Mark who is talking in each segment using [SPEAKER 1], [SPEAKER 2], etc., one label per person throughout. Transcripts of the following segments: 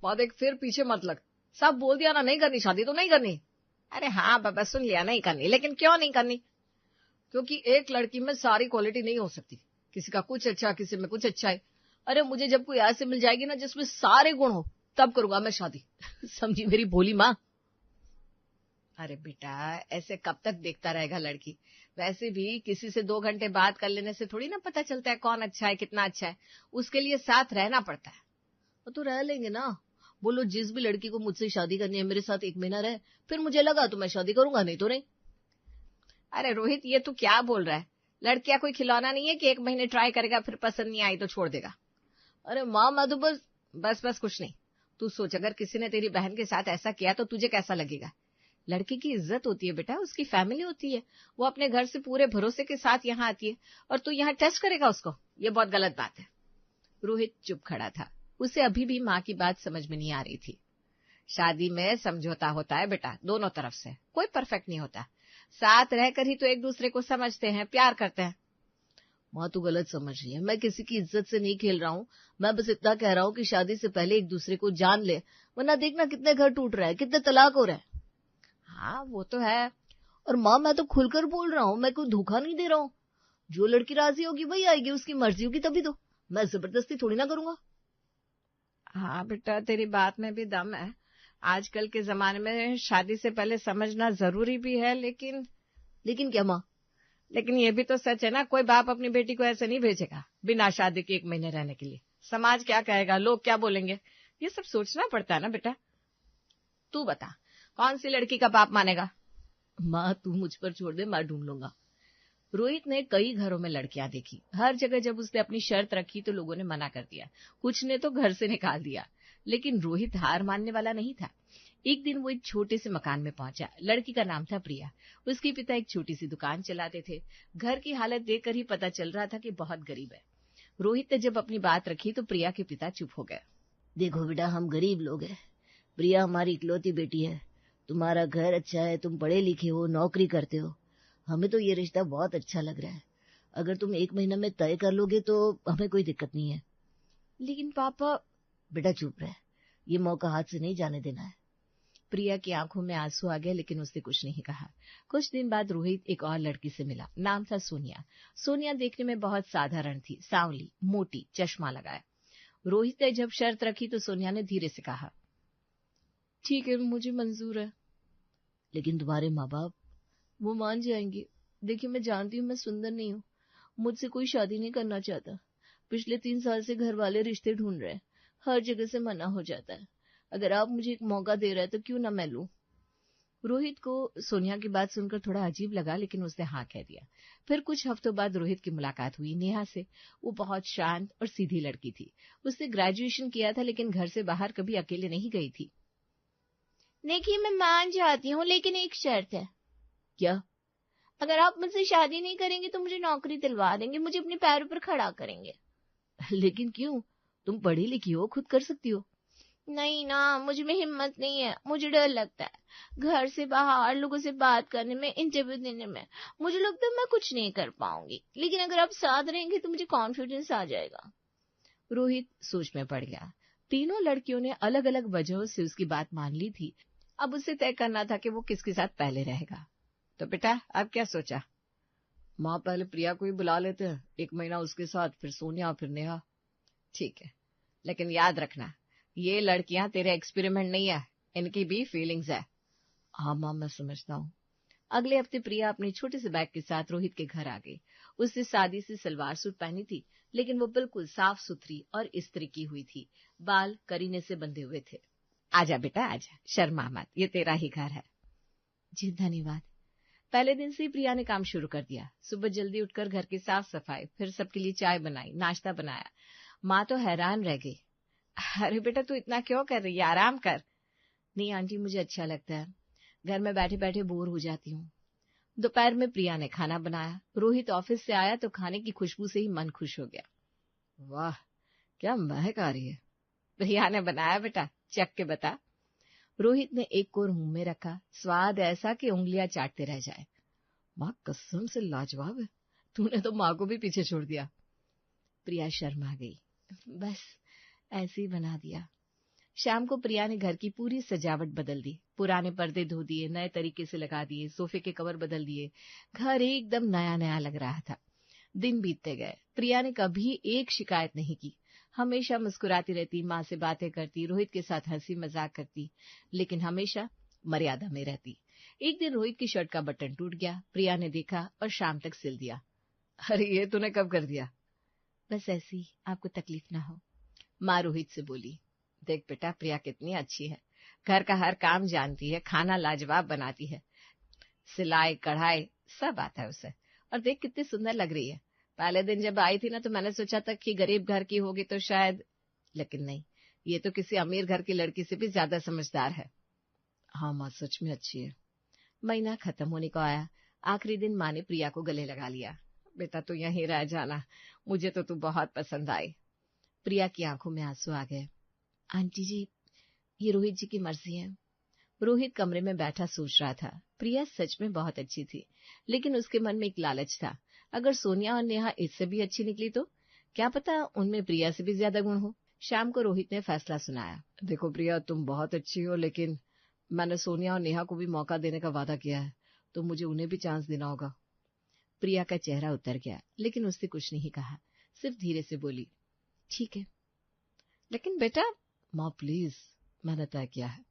[SPEAKER 1] माँ देख फिर पीछे मत लग, सब बोल दिया ना नहीं करनी शादी तो नहीं करनी। अरे हाँ बाबा सुन लिया नहीं करनी, लेकिन क्यों नहीं करनी? क्योंकि एक लड़की में सारी क्वालिटी नहीं हो सकती, किसी का कुछ अच्छा किसी में कुछ अच्छा है। अरे मुझे जब कोई ऐसे मिल जाएगी ना जिसमें सारे गुण हो तब करूंगा मैं शादी। समझी मेरी भोली माँ? अरे बेटा ऐसे कब तक देखता रहेगा लड़की? वैसे भी किसी से 2 घंटे बात कर लेने से थोड़ी ना पता चलता है कौन अच्छा है कितना अच्छा है, उसके लिए साथ रहना पड़ता है। वो तो रह लेंगे ना। बोलो जिस भी लड़की को मुझसे शादी करनी है मेरे साथ 1 महीना रहे, फिर मुझे लगा तो मैं शादी करूंगा, नहीं तो नहीं। अरे रोहित ये तू क्या बोल रहा है? लड़कियां कोई खिलौना नहीं है कि 1 महीने ट्राई करेगा फिर पसंद नहीं आई तो छोड़ देगा। अरे माँ मैं तो बस कुछ नहीं। तू सोच अगर किसी ने तेरी बहन के साथ ऐसा किया तो तुझे कैसा लगेगा? लड़की की इज्जत होती है बेटा, उसकी फैमिली होती है, वो अपने घर से पूरे भरोसे के साथ यहाँ आती है और तू यहाँ टेस्ट करेगा उसको? ये बहुत गलत बात है। रोहित चुप खड़ा था, उसे अभी भी माँ की बात समझ में नहीं आ रही थी। शादी में समझौता होता है बेटा, दोनों तरफ से, कोई परफेक्ट नहीं होता। साथ रहकर ही तो एक दूसरे को समझते हैं, प्यार करते हैं। माँ तू गलत समझ रही है, मैं किसी की इज्जत से नहीं खेल रहा हूँ। मैं बस इतना कह रहा हूँ कि शादी से पहले एक दूसरे को जान ले, वरना देखना कितने घर टूट रहे हैं, कितने तलाक हो रहे हैं। हाँ वो तो है। और माँ मैं तो खुलकर बोल रहा हूँ, मैं कोई धोखा नहीं दे रहा हूँ। जो लड़की राजी होगी वही आएगी, उसकी मर्जी होगी तभी तो, मैं जबरदस्ती थोड़ी ना करूंगा। हाँ बेटा तेरी बात में भी दम है। आजकल के जमाने में शादी से पहले समझना जरूरी भी है, लेकिन क्या माँ? लेकिन ये भी तो सच है ना, कोई बाप अपनी बेटी को ऐसे नहीं भेजेगा बिना शादी के 1 महीने रहने के लिए। समाज क्या कहेगा, लोग क्या बोलेंगे, ये सब सोचना पड़ता है ना बेटा। तू बता कौन सी लड़की का बाप मानेगा? माँ तू मुझ पर छोड़ दे, मैं ढूंढ लूंगा। रोहित ने कई घरों में लड़कियां देखी, हर जगह जब उसने अपनी शर्त रखी तो लोगों ने मना कर दिया, कुछ ने तो घर से निकाल दिया। लेकिन रोहित हार मानने वाला नहीं था। एक दिन वो एक छोटे से मकान में पहुंचा। लड़की का नाम था प्रिया। उसके पिता एक छोटी सी दुकान चलाते थे। घर की हालत देखकर ही पता चल रहा था कि बहुत गरीब है। रोहित ने जब अपनी बात रखी तो प्रिया के पिता चुप हो गए। देखो बेटा हम गरीब लोग हैं, प्रिया हमारी इकलौती बेटी है, तुम्हारा घर अच्छा है, तुम पढ़े लिखे हो, नौकरी करते हो, हमें तो ये रिश्ता बहुत अच्छा लग रहा है। अगर तुम 1 महीना में तय कर लोगे तो हमें कोई दिक्कत नहीं है। लेकिन पापा। बेटा चुप रहे, ये मौका हाथ से नहीं जाने देना है। प्रिया की आंखों में आंसू आ गए लेकिन उसने कुछ नहीं कहा। कुछ दिन बाद रोहित एक और लड़की से मिला, नाम था सोनिया। सोनिया देखने में बहुत साधारण थी, सांवली, मोटी, चश्मा लगाया। रोहित ने जब शर्त रखी तो सोनिया ने धीरे से कहा, ठीक है मुझे मंजूर है। लेकिन तुम्हारे माँ बाप? वो मान जाएंगे। देखिए मैं जानती हूँ मैं सुंदर नहीं हूँ, मुझसे कोई शादी नहीं करना चाहता। पिछले 3 साल से घर वाले रिश्ते ढूंढ रहे हैं, हर जगह से मना हो जाता है। अगर आप मुझे एक मौका दे रहे हैं तो क्यों ना मैं लूं। रोहित को सोनिया की बात सुनकर थोड़ा अजीब लगा लेकिन उसने हाँ कह दिया। फिर कुछ हफ्तों बाद रोहित की मुलाकात हुई नेहा से। वो बहुत शांत और सीधी लड़की थी। उसने ग्रेजुएशन किया था लेकिन घर से बाहर कभी अकेले नहीं गई थी। देखिए मैं मान जाती हूँ लेकिन एक शर्त है। क्या? अगर आप मुझसे शादी नहीं करेंगे तो मुझे नौकरी दिलवा देंगे, मुझे अपने पैरों पर खड़ा करेंगे। लेकिन क्यों? तुम पढ़ी लिखी हो, खुद कर सकती हो। नहीं ना, मुझ में हिम्मत नहीं है, मुझे डर लगता है घर से बाहर लोगों से बात करने में, इंटरव्यू देने में। मुझे लगता है मैं कुछ नहीं कर पाऊंगी, लेकिन अगर आप साथ रहेंगे तो मुझे कॉन्फिडेंस आ जाएगा। रोहित सोच में पड़ गया। तीनों लड़कियों ने अलग अलग वजहों से उसकी बात मान ली थी। अब उसे तय करना था कि वो किसके साथ पहले रहेगा। तो बेटा अब क्या सोचा? माँ पहले प्रिया को ही बुला लेते हैं, 1 महीना उसके साथ, फिर सोनिया, फिर नेहा। ठीक है, लेकिन याद रखना ये लड़कियां तेरे एक्सपेरिमेंट नहीं है, इनकी भी फीलिंग्स है। हाँ माँ मैं समझता हूँ। अगले हफ्ते प्रिया अपने छोटे से बैग के साथ रोहित के घर आ गई। उसने सादी सी सलवार सूट पहनी थी लेकिन वो बिल्कुल साफ सुथरी और इस्त्री की हुई थी। बाल करीने से बंधे हुए थे। आजा बेटा आजा, शर्मा मत, ये तेरा ही घर है। जी धन्यवाद। पहले दिन से ही प्रिया ने काम शुरू कर दिया। सुबह जल्दी उठकर घर की साफ सफाई, फिर सबके लिए चाय बनाई, नाश्ता बनाया। माँ तो हैरान रह गई। अरे बेटा तू इतना क्यों कर रही है, आराम कर। नहीं आंटी मुझे अच्छा लगता है, घर में बैठे बैठे बोर हो जाती हूँ। दोपहर में प्रिया ने खाना बनाया। रोहित ऑफिस से आया तो खाने की खुशबू से ही मन खुश हो गया। वाह क्या महक आ रही है। प्रिया ने बनाया बेटा, चख के बता। रोहित ने एक कोर मुंह में रखा, स्वाद ऐसा कि उंगलियां चाटते रह जाए। माँ कसम से लाजवाब है, तूने तो माँ को भी पीछे छोड़ दिया। प्रिया शर्मा गई। बस ऐसे ही बना दिया।
[SPEAKER 2] शाम को प्रिया ने घर की पूरी सजावट बदल दी। पुराने पर्दे धो दिए, नए तरीके से लगा दिए, सोफे के कवर बदल दिए। घर एकदम नया नया लग रहा था। दिन बीतते गए। प्रिया ने कभी एक शिकायत नहीं की। हमेशा मुस्कुराती रहती, माँ से बातें करती, रोहित के साथ हंसी मजाक करती, लेकिन हमेशा मर्यादा में रहती। एक दिन रोहित की शर्ट का बटन टूट गया। प्रिया ने देखा और शाम तक सिल दिया।
[SPEAKER 1] अरे ये तूने कब कर दिया?
[SPEAKER 2] बस ऐसी, आपको तकलीफ ना हो, माँ रोहित से बोली।
[SPEAKER 1] देख बेटा, प्रिया कितनी अच्छी है, घर का हर काम जानती है, खाना लाजवाब बनाती है, सिलाई कढ़ाई सब आता है उसे, और देख कितनी सुंदर लग रही है। पहले दिन जब आई थी ना तो मैंने सोचा था कि गरीब घर की होगी तो शायद, लेकिन नहीं, ये तो किसी अमीर घर की लड़की से भी ज्यादा समझदार है। हाँ माँ, सच में अच्छी है।
[SPEAKER 2] महीना खत्म होने को आया। आखिरी दिन माँ ने प्रिया को गले लगा लिया।
[SPEAKER 1] बेटा तू यहीं रह जाना, मुझे तो तू बहुत पसंद आई।
[SPEAKER 2] प्रिया की आंखों में आंसू आ गए। आंटी जी, ये रोहित जी की मर्जी है। रोहित कमरे में बैठा सोच रहा था। प्रिया सच में बहुत अच्छी थी, लेकिन उसके मन में एक लालच था। अगर सोनिया और नेहा इससे भी अच्छी निकली तो क्या पता उनमें प्रिया से भी ज्यादा गुण हो। शाम को रोहित ने फैसला सुनाया।
[SPEAKER 1] देखो प्रिया, तुम बहुत अच्छी हो, लेकिन मैंने सोनिया और नेहा को भी मौका देने का वादा किया है, तो मुझे उन्हें भी चांस देना होगा।
[SPEAKER 2] प्रिया का चेहरा उतर गया, लेकिन उसने कुछ नहीं कहा, सिर्फ धीरे से बोली, ठीक है।
[SPEAKER 1] लेकिन बेटा, माँ प्लीज, मैंने तय किया है।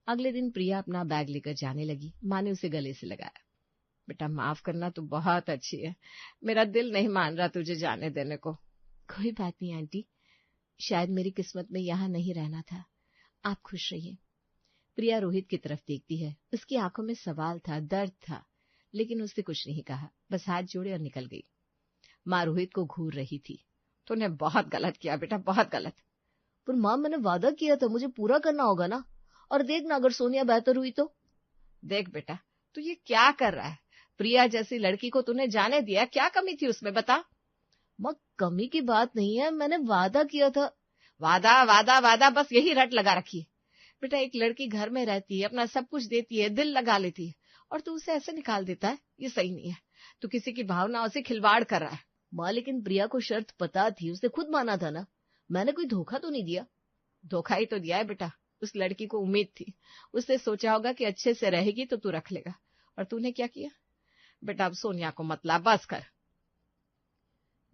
[SPEAKER 2] अगले दिन प्रिया अपना बैग लेकर जाने लगी। माँ ने उसे गले से लगाया।
[SPEAKER 1] बेटा माफ करना, तू बहुत अच्छी है, मेरा दिल नहीं मान रहा तुझे जाने देने को।
[SPEAKER 2] कोई बात नहीं आंटी, शायद मेरी किस्मत में यहाँ नहीं रहना था। आप खुश रहिए। प्रिया रोहित की तरफ देखती है। उसकी आंखों में सवाल था, दर्द था, लेकिन उसने कुछ नहीं कहा, बस हाथ जोड़े और निकल गई। माँ रोहित को घूर रही थी।
[SPEAKER 1] तूने बहुत गलत किया बेटा, बहुत गलत।
[SPEAKER 2] पर माँ, मैंने वादा किया था, मुझे पूरा करना होगा ना। और देखना, अगर सोनिया बेहतर हुई तो।
[SPEAKER 1] देख बेटा, तू ये क्या कर रहा है? प्रिया जैसी लड़की को तूने जाने दिया, क्या कमी थी उसमें बता?
[SPEAKER 2] माँ, कमी की बात नहीं है, मैंने वादा किया था।
[SPEAKER 1] वादा वादा वादा, बस यही रट लगा रखी है। बेटा एक लड़की घर में रहती है, अपना सब कुछ देती है, दिल लगा लेती है, और तू उसे ऐसे निकाल देता है, ये सही नहीं है। तू किसी की भावनाओं से खिलवाड़ कर रहा है।
[SPEAKER 2] माँ, लेकिन प्रिया को शर्त पता थी, उसने खुद माना था ना। मैंने कोई धोखा तो नहीं दिया।
[SPEAKER 1] धोखा ही तो दिया है बेटा। उस लड़की को उम्मीद थी, उसने सोचा होगा कि अच्छे से रहेगी तो तू रख लेगा, और तूने क्या किया? बेटा अब सोनिया को मत ला, बस कर।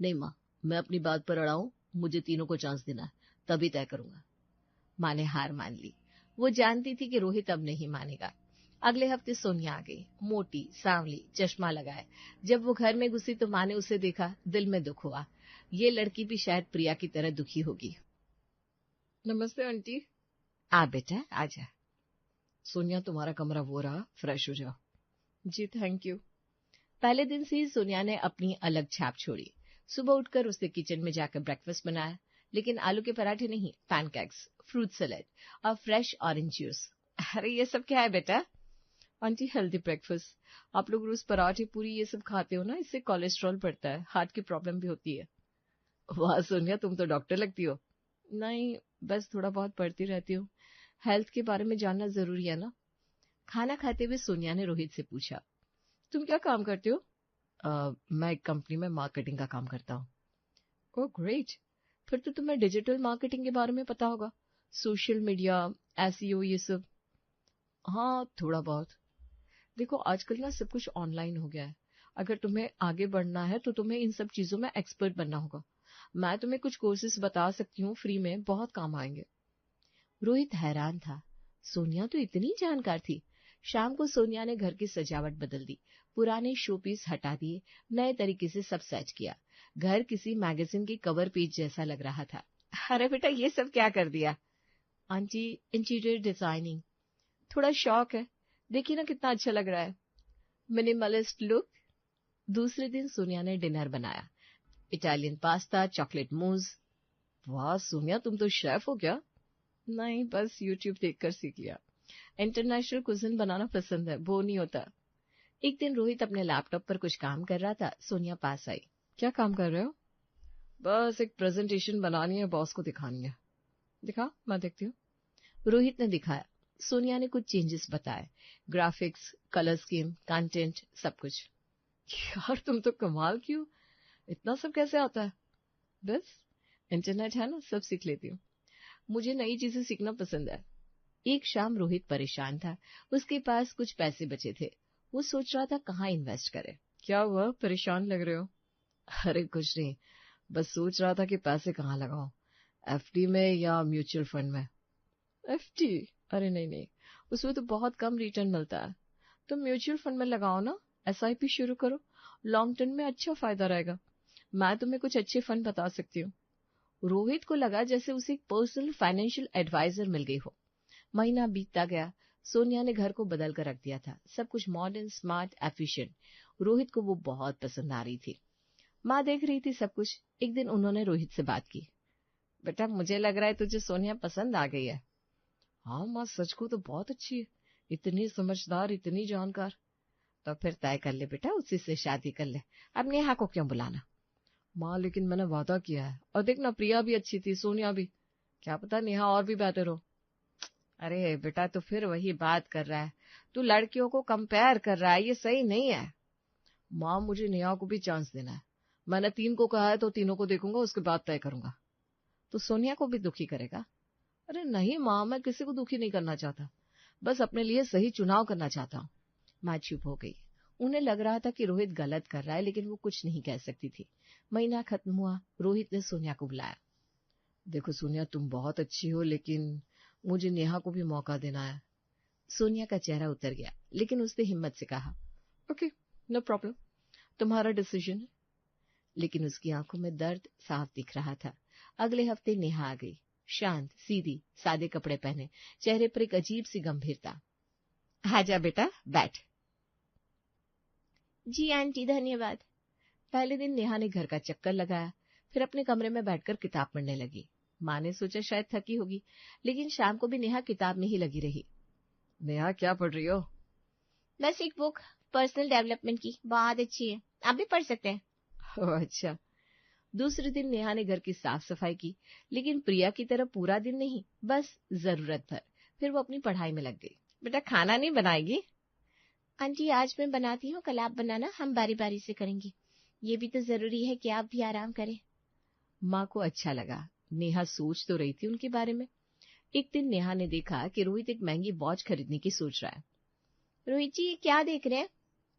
[SPEAKER 2] नहीं माँ, मैं अपनी बात पर अड़ा हूं, मुझे तीनों को चांस देना है, तभी तय करूंगा। माँ ने हार मान ली। वो जानती थी कि रोहित अब नहीं मानेगा। अगले हफ्ते सोनिया आ गई, मोटी, सांवली, चश्मा लगाए। जब वो घर में घुसी तो माँ ने उसे देखा, दिल में दुख हुआ। ये लड़की भी शायद प्रिया की तरह दुखी होगी।
[SPEAKER 1] नमस्ते आंटी।
[SPEAKER 2] आ बेटा, आजा।
[SPEAKER 1] सोनिया, तुम्हारा कमरा वो रहा, फ्रेश हो जाओ।
[SPEAKER 2] जी थैंक यू। पहले दिन से ही सोनिया ने अपनी अलग छाप छोड़ी। सुबह उठकर उसने किचन में जाकर ब्रेकफास्ट बनाया, लेकिन आलू के पराठे नहीं, पैनकेक्स, फ्रूट सैलेड और फ्रेश ऑरेंज जूस।
[SPEAKER 1] अरे ये सब क्या है बेटा?
[SPEAKER 2] Aunty, healthy breakfast. आप लोग रोज पराठे पूरी ये सब खाते हो ना, इससे कोलेस्ट्रॉल बढ़ता है, हार्ट की प्रॉब्लम भी होती है।
[SPEAKER 1] वाह सोनिया, तुम तो डॉक्टर लगती हो।
[SPEAKER 2] नहीं, बस थोड़ा बहुत पढ़ती रहती हूँ। हेल्थ के बारे में जानना जरूरी है ना। खाना खाते हुए सोनिया ने रोहित से पूछा,
[SPEAKER 1] तुम क्या काम करते हो? मैं एक कंपनी में मार्केटिंग का काम करता हूँ।
[SPEAKER 2] ओह ग्रेट, फिर तो तुम्हें डिजिटल मार्केटिंग के बारे में पता होगा, सोशल मीडिया, एसईओ, ये सब।
[SPEAKER 1] हाँ थोड़ा बहुत। देखो आजकल ना सब कुछ ऑनलाइन हो गया है। अगर तुम्हें आगे बढ़ना है तो तुम्हें इन सब चीजों में एक्सपर्ट बनना होगा। मैं तुम्हें कुछ कोर्सेज बता सकती हूँ फ्री में, बहुत काम आएंगे।
[SPEAKER 2] रोहित हैरान था, सोनिया तो इतनी जानकार थी। शाम को सोनिया ने घर की सजावट बदल दी, पुराने शोपीस हटा दिए, नए तरीके से सब सज किया। घर किसी मैगजीन की कवर पेज जैसा लग रहा था।
[SPEAKER 1] अरे बेटा ये सब क्या कर दिया?
[SPEAKER 2] आंटी, इंटीरियर डिजाइनिंग, थोड़ा शौक है, देखिए ना कितना अच्छा लग रहा है, मिनिमलिस्ट लुक। दूसरे दिन सोनिया ने डिनर बनाया, इटालियन पास्ता, चॉकलेट मूज।
[SPEAKER 1] वाह सोनिया, तुम तो शेफ हो क्या?
[SPEAKER 2] नहीं, बस यूट्यूब देखकर सीख लिया। इंटरनेशनल कुजिन बनाना पसंद है, वो नहीं होता। एक दिन रोहित अपने लैपटॉप पर कुछ काम कर रहा था। सोनिया पास आई।
[SPEAKER 1] क्या काम कर रहे हो? बस एक प्रेजेंटेशन बनानी है, बॉस को दिखानी है। दिखा, मैं देखती हूँ।
[SPEAKER 2] रोहित ने दिखाया। सोनिया ने कुछ चेंजेस बताए, ग्राफिक्स, कलर स्कीम, कंटेंट, सब कुछ।
[SPEAKER 1] यार तुम तो कमाल की हो, इतना सब कैसे आता है?
[SPEAKER 2] बस इंटरनेट है ना, सब सीख लेती हूँ। मुझे नई चीजें सीखना पसंद है। एक शाम रोहित परेशान था। उसके पास कुछ पैसे बचे थे। वो सोच रहा था कहाँ इन्वेस्ट करे। क्या हुआ, परेशान लग रहे हो? अरे कुछ नहीं, बस सोच रहा था कि पैसे कहाँ लगाऊं, एफडी में या म्यूचुअल फंड में। एफडी? अरे नहीं, उसमें तो बहुत कम रिटर्न मिलता है। तो म्यूचुअल फंड में लगाओ ना, एसआईपी शुरू करो, लॉन्ग टर्म में अच्छा फायदा रहेगा। मैं तुम्हें कुछ अच्छे फंड बता सकती हूँ। रोहित को लगा जैसे उसे एक पर्सनल फाइनेंशियल एडवाइजर मिल गई हो। महीना बीतता गया। सोनिया ने घर को बदल कर रख दिया था। सब कुछ मॉडर्न, स्मार्ट, एफिशिएंट। रोहित को वो बहुत पसंद आ रही थी। माँ देख रही थी सब कुछ। एक दिन उन्होंने रोहित से बात की। बेटा, मुझे लग रहा है तुझे सोनिया पसंद आ गई है। हाँ माँ, सच को तो बहुत अच्छी है, इतनी समझदार, इतनी जानकार। तो फिर तय कर ले बेटा, उसी से शादी कर ले। अब नेहा को क्यों बुलाना? माँ, लेकिन मैंने वादा किया है। और देखना, प्रिया भी अच्छी थी, सोनिया भी, क्या पता नेहा और भी बेहतर हो। अरे बेटा, तो फिर वही बात कर रहा है, तू लड़कियों को कंपेयर कर रहा है, ये सही नहीं है। माँ, मुझे नेहा को भी चांस देना है। मैंने 3 को कहा है तो तीनों को देखूंगा, उसके बाद तय करूंगा। तो सोनिया को भी दुखी करेगा? अरे नहीं माँ, मैं किसी को दुखी नहीं करना चाहता, बस अपने लिए सही चुनाव करना चाहता हूँ। माँ चुप हो गई। उन्हें लग रहा था कि रोहित गलत कर रहा है, लेकिन वो कुछ नहीं कह सकती थी। महीना खत्म हुआ। रोहित ने सोनिया को बुलाया। देखो सोनिया, तुम बहुत अच्छी हो, लेकिन मुझे नेहा को भी मौका देना है। सोनिया का चेहरा उतर गया, लेकिन उसने हिम्मत से कहा, ओके, नो प्रॉब्लम, तुम्हारा डिसीजन है। लेकिन उसकी आंखों में दर्द साफ दिख रहा था। अगले हफ्ते नेहा आ गई। शांत, सीधी, सादे कपड़े पहने, चेहरे पर एक अजीब सी गंभीरता। आजा बेटा, बैठ। जी आंटी, धन्यवाद। पहले दिन नेहा ने घर का चक्कर लगाया, फिर अपने कमरे में बैठकर किताब पढ़ने लगी। माँ ने सोचा शायद थकी होगी, लेकिन शाम को भी नेहा किताब में ही लगी रही। नेहा, क्या पढ़ रही हो? बस एक बुक, पर्सनल डेवलपमेंट की, बहुत अच्छी है, आप भी पढ़ सकते हैं। ओह अच्छा। दूसरे दिन नेहा ने घर की साफ सफाई की, लेकिन प्रिया की तरह पूरा दिन नहीं, बस जरूरत भर। फिर वो अपनी पढ़ाई में लग गई। बेटा, खाना नहीं बनाएगी? आंटी, आज मैं बनाती हूँ, कल आप बनाना, हम बारी बारी से करेंगे। ये भी तो जरूरी है कि आप भी आराम करें। माँ को अच्छा लगा। नेहा सोच तो रही थी उनके बारे में। एक दिन नेहा ने देखा कि रोहित एक महंगी वॉच खरीदने की सोच रहा है। रोहित जी, ये क्या देख रहे हैं?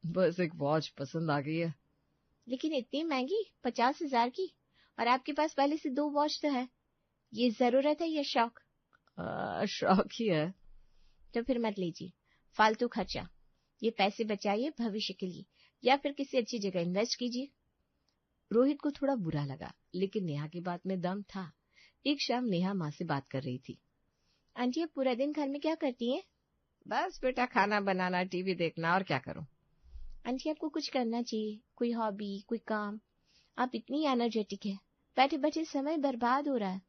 [SPEAKER 2] बस एक वॉच पसंद आ गई है। लेकिन इतनी महंगी, 50,000 की, और आपके पास पहले से 2 वॉच तो है। ये जरूरत है या शौक? शौक ही है। तो फिर मत लीजिए, फालतू खर्चा। ये पैसे बचाइए भविष्य के लिए, या फिर किसी अच्छी जगह इन्वेस्ट कीजिए। रोहित को थोड़ा बुरा लगा, लेकिन नेहा की बात में दम था। एक शाम नेहा माँ से बात कर रही थी। आंटी, आप पूरा दिन घर में क्या करती हैं? बस बेटा, खाना बनाना, टीवी देखना, और क्या करूं। आंटी, आपको कुछ करना चाहिए, कोई हॉबी, कोई काम। आप इतनी एनर्जेटिक है, बैठे बैठे समय बर्बाद हो रहा है।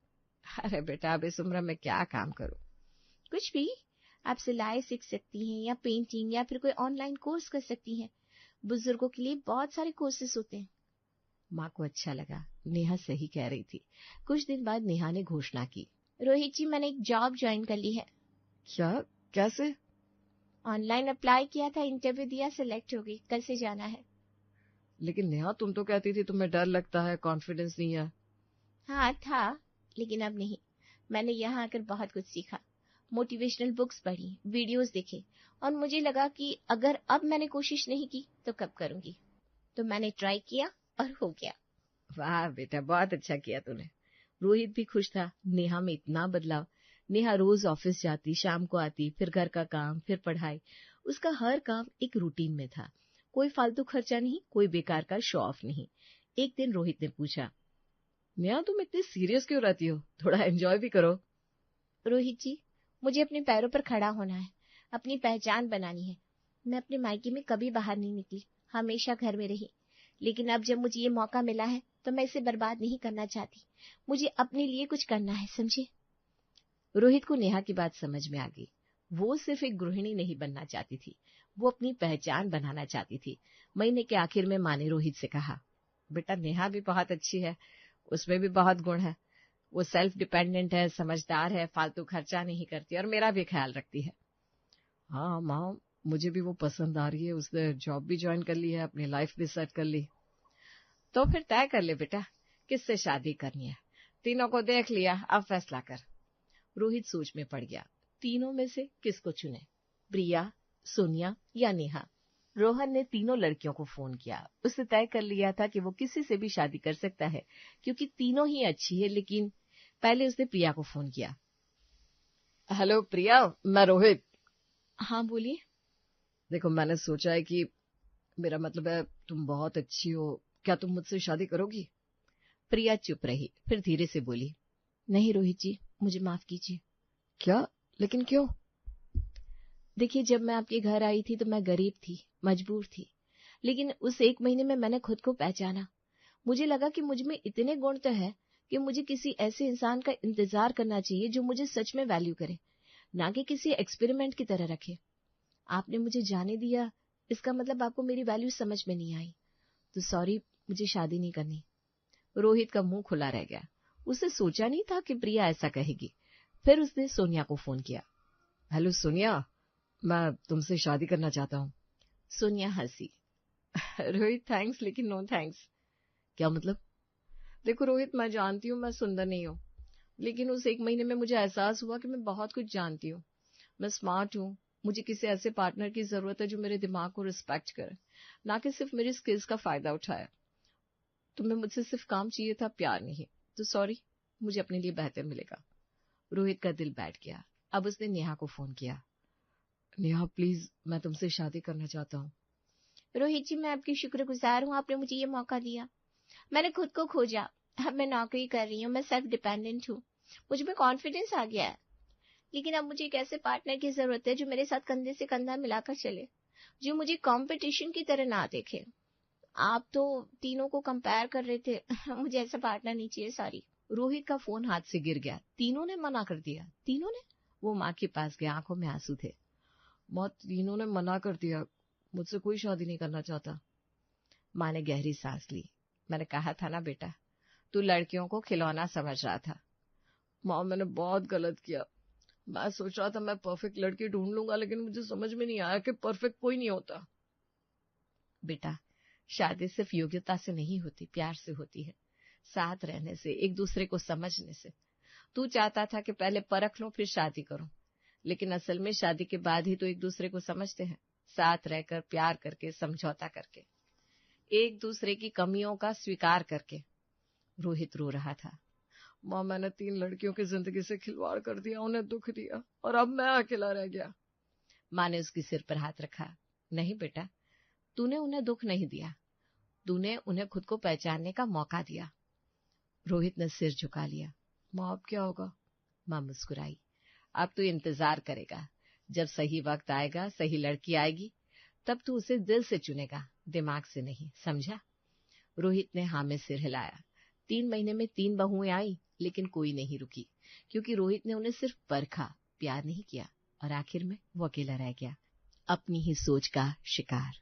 [SPEAKER 2] अरे बेटा, अब इस उम्र में क्या काम करूं? कुछ भी। आप सिलाई सीख सकती हैं, या पेंटिंग, या फिर कोई ऑनलाइन कोर्स कर सकती हैं। बुजुर्गों के लिए बहुत सारे कोर्सेस होते हैं। माँ को अच्छा लगा, नेहा सही कह रही थी। कुछ दिन बाद नेहा ने घोषणा की, रोहित जी, मैंने एक जॉब ज्वाइन कर ली है। क्या? कैसे? ऑनलाइन अप्लाई किया था, इंटरव्यू दिया, सिलेक्ट हो गई, कल से जाना है। लेकिन नेहा, तुम तो कहती थी तुम्हें डर लगता है, कॉन्फिडेंस नहीं है। हाँ था, लेकिन अब नहीं। मैंने यहाँ आकर बहुत कुछ सीखा, मोटिवेशनल बुक्स पढ़ी, वीडियोस देखे, और मुझे लगा कि अगर अब मैंने कोशिश नहीं की तो कब करूंगी। तो मैंने ट्राई किया और हो गया। वाह बेटा, बहुत अच्छा किया तूने। रोहित भी खुश था। नेहा में इतना बदलाव। नेहा रोज ऑफिस जाती, शाम को आती, फिर घर का काम, फिर पढ़ाई। उसका हर काम एक रूटीन में था। कोई फालतू खर्चा नहीं, कोई बेकार का शो ऑफ नहीं। एक दिन रोहित ने पूछा, नेहा, तुम इतनी सीरियस क्यों रहती हो? थोड़ा एंजॉय भी करो। रोहित जी, मुझे अपने पैरों पर खड़ा होना है, अपनी पहचान बनानी है। मैं अपने मायके में कभी बाहर नहीं निकली, हमेशा घर में रही। लेकिन अब जब मुझे ये मौका मिला है तो मैं इसे बर्बाद नहीं करना चाहती। मुझे अपने लिए कुछ करना है, समझे? रोहित को नेहा की बात समझ में आ गई। वो सिर्फ एक गृहिणी नहीं बनना चाहती थी, वो अपनी पहचान बनाना चाहती थी। महीने के आखिर में माँ ने रोहित से कहा, बेटा, नेहा भी बहुत अच्छी है, उसमें भी बहुत गुण है। वो सेल्फ डिपेंडेंट है, समझदार है, फालतू खर्चा नहीं करती, और मेरा भी ख्याल रखती है। हाँ माँ, मुझे भी वो पसंद आ रही है। उसने जॉब भी ज्वाइन कर ली है, अपनी लाइफ भी सेट कर ली। तो फिर तय कर ले बेटा, किससे शादी करनी है। तीनों को देख लिया, अब फैसला कर। रोहित सोच में पड़ गया, तीनों में से किसको चुने, प्रिया, सोनिया या नेहा। रोहन ने तीनों लड़कियों को फोन किया। उसने तय कर लिया था कि वो किसी से भी शादी कर सकता है क्योंकि तीनों ही अच्छी है, लेकिन पहले उसने प्रिया को फोन किया।
[SPEAKER 1] हेलो प्रिया, मैं रोहित।
[SPEAKER 2] हाँ बोलिए।
[SPEAKER 1] देखो, मैंने सोचा है कि मेरा मतलब है तुम बहुत अच्छी हो, क्या तुम मुझसे शादी करोगी?
[SPEAKER 2] प्रिया चुप रही, फिर धीरे से बोली, नहीं रोहित जी, मुझे माफ कीजिए।
[SPEAKER 1] क्या? लेकिन क्यों?
[SPEAKER 2] देखिए, जब मैं आपके घर आई थी तो मैं गरीब थी, मजबूर थी, लेकिन उस 1 महीने में मैंने खुद को पहचाना। मुझे लगा कि मुझ में इतने गुण तो है कि मुझे किसी ऐसे इंसान का इंतजार करना चाहिए जो मुझे सच में वैल्यू करे, ना कि किसी एक्सपेरिमेंट की तरह रखे। आपने मुझे जाने दिया, इसका मतलब आपको मेरी वैल्यू समझ में नहीं आई, तो सॉरी, मुझे शादी नहीं करनी। रोहित का मुंह खुला रह गया। उसे सोचा नहीं था कि प्रिया ऐसा कहेगी। फिर उसने सोनिया को फोन किया।
[SPEAKER 1] हेलो सोनिया, मैं तुमसे शादी करना चाहता हूँ।
[SPEAKER 2] सोनिया हंसी।
[SPEAKER 1] रोहित थैंक्स, लेकिन नो थैंक्स। क्या मतलब? देखो रोहित, मैं जानती हूँ मैं सुंदर नहीं हूँ, लेकिन उस 1 महीने में मुझे एहसास हुआ कि मैं बहुत कुछ जानती हूँ। मैं स्मार्ट हूँ। मुझे किसी ऐसे पार्टनर की जरूरत है जो मेरे दिमाग को रिस्पेक्ट करे, ना कि सिर्फ मेरी स्किल्स का फायदा उठाए। तुम्हें मुझसे सिर्फ काम चाहिए था, प्यार नहीं। तो सॉरी, मुझे अपने लिए बेहतर मिलेगा।
[SPEAKER 2] रोहित का दिल बैठ गया। अब उसने नेहा को फोन किया।
[SPEAKER 1] नेहा प्लीज, मैं तुमसे शादी करना चाहता हूँ।
[SPEAKER 2] रोहित जी, मैं आपकी शुक्रगुजार हूँ, आपने मुझे ये मौका दिया। मैंने खुद को खोजा, अब मैं नौकरी कर रही हूँ, मैं सेल्फ डिपेंडेंट हूँ, मुझ में कॉन्फिडेंस आ गया है, लेकिन अब मुझे एक ऐसे पार्टनर की जरूरत है जो मेरे साथ कंधे से कंधा मिलाकर चले, जो मुझे कंपटीशन की तरह ना देखे। आप तो तीनों को कंपेयर कर रहे थे, मुझे ऐसा पार्टनर नहीं चाहिए, सॉरी।
[SPEAKER 1] रोहित का फोन हाथ से गिर गया। तीनों ने मना कर दिया। तीनों ने? वो माँ के पास गया, आंखों में आंसू थे। माँ, तीनों ने मना कर दिया, मुझसे कोई शादी नहीं करना चाहता।
[SPEAKER 2] माँ ने गहरी सांस ली। मैंने कहा था ना बेटा, तू लड़कियों को खिलौना समझ रहा था।
[SPEAKER 1] माँ, मैंने बहुत गलत किया। मैं सोच रहा था मैं परफेक्ट लड़की ढूंढ लूंगा, लेकिन मुझे समझ में नहीं आया कि परफेक्ट कोई नहीं होता।
[SPEAKER 2] बेटा, शादी सिर्फ योग्यता से नहीं होती, प्यार से होती है, साथ रहने से, एक दूसरे को समझने से। तू चाहता था कि पहले परख लो फिर शादी करो, लेकिन असल में शादी के बाद ही तो एक दूसरे को समझते हैं, साथ रहकर, प्यार करके, समझौता करके, एक दूसरे की कमियों का स्वीकार करके। रोहित रो रहा था।
[SPEAKER 1] माँ, मैंने 3 लड़कियों की जिंदगी से खिलवाड़ कर दिया, उन्हें दुख दिया, और अब मैं अकेला रह गया।
[SPEAKER 2] माँ ने उसके सिर पर हाथ रखा। नहीं बेटा, तूने उन्हें दुख नहीं दिया, तूने उन्हें खुद को पहचानने का मौका दिया। रोहित ने सिर झुका लिया।
[SPEAKER 1] माँ, अब क्या होगा?
[SPEAKER 2] माँ मुस्कुराई। अब तू इंतजार करेगा, जब सही वक्त आएगा, सही लड़की आएगी, तब तू उसे दिल से चुनेगा, दिमाग से नहीं, समझा? रोहित ने हाँ में सिर हिलाया। 3 महीने में 3 बहुएं आई, लेकिन कोई नहीं रुकी, क्योंकि रोहित ने उन्हें सिर्फ परखा, प्यार नहीं किया, और आखिर में वो अकेला रह गया, अपनी ही सोच का शिकार।